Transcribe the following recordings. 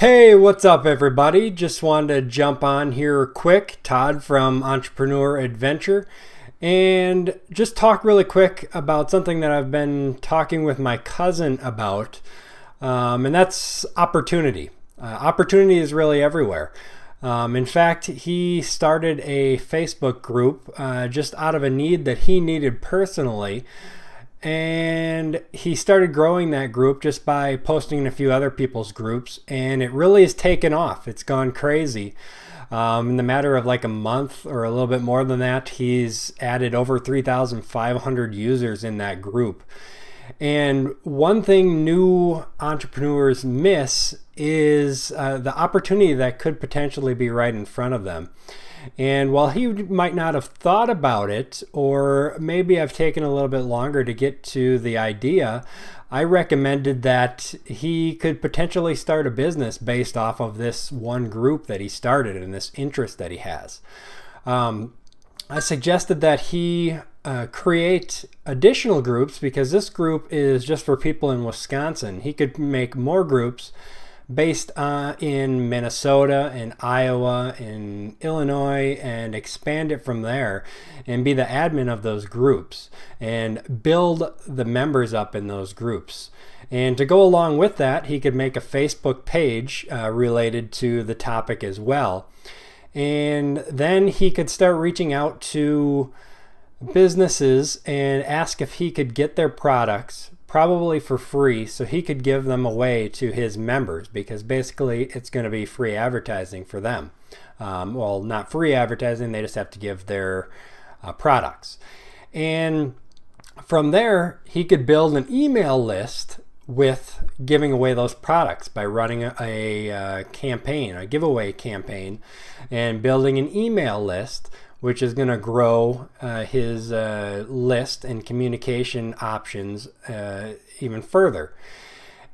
Hey, what's up, everybody? Just wanted to jump on here quick. Todd from Entrepreneur Adventure, and just talk really quick about something that I've been talking with my cousin about, and that's opportunity. Opportunity is really everywhere. In fact, he started a Facebook group just out of a need that he needed personally. And he started growing that group just by posting in a few other people's groups, and it really has taken off. It's gone crazy. In the matter of like a month or a little bit more than that, he's added over 3,500 users in that group. And one thing new entrepreneurs miss is the opportunity that could potentially be right in front of them. And while he might not have thought about it, or maybe I've taken a little bit longer to get to the idea, I recommended that he could potentially start a business based off of this one group that he started and this interest that he has. I suggested that he create additional groups because this group is just for people in Wisconsin. He could make more groups based in Minnesota and Iowa and Illinois and expand it from there and be the admin of those groups and build the members up in those groups. And to go along with that, he could make a Facebook page related to the topic as well. And then he could start reaching out to businesses and ask if he could get their products probably for free so he could give them away to his members, because basically it's going to be free advertising for them. Well, not free advertising, they just have to give their products. And from there, he could build an email list with giving away those products by running a campaign, a giveaway campaign, and building an email list, which is going to grow his list and communication options even further.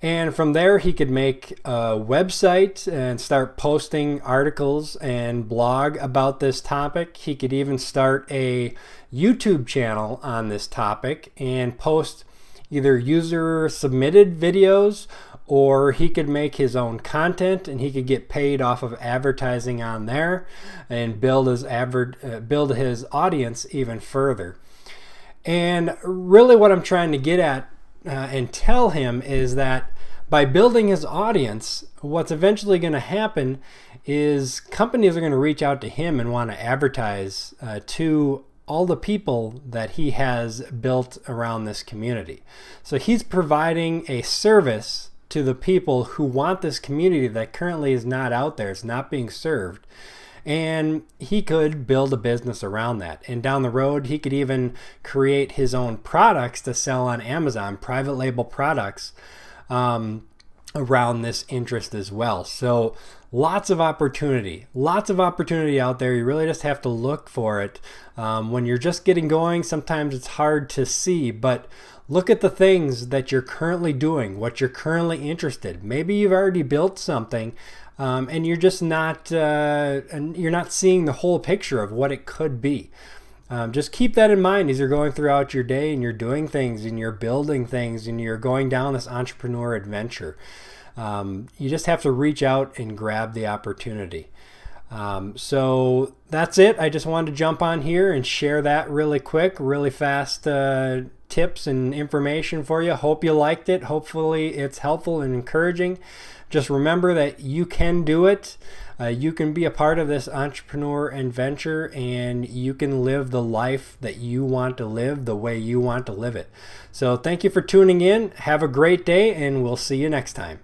And from there, he could make a website and start posting articles and blog about this topic. He could even start a YouTube channel on this topic and post either user submitted videos, or he could make his own content and he could get paid off of advertising on there and build his audience even further. And really what I'm trying to get at and tell him is that by building his audience, what's eventually going to happen is companies are going to reach out to him and want to advertise to all the people that he has built around this community. So he's providing a service to the people who want this community that currently is not out there, it's not being served. And he could build a business around that. And down the road, he could even create his own products to sell on Amazon, private label products around this interest as well. So lots of opportunity out there. You really just have to look for it. When you're just getting going, sometimes it's hard to see, but look at the things that you're currently doing, what you're currently interested. Maybe you've already built something and you're just not seeing the whole picture of what it could be. Just keep that in mind as you're going throughout your day and you're doing things and you're building things and you're going down this entrepreneur adventure. You just have to reach out and grab the opportunity. So that's it. I just wanted to jump on here and share that really quick, really fast tips and information for you. Hope you liked it. Hopefully it's helpful and encouraging. Just remember that you can do it. You can be a part of this entrepreneur adventure and you can live the life that you want to live the way you want to live it. So thank you for tuning in. Have a great day and we'll see you next time.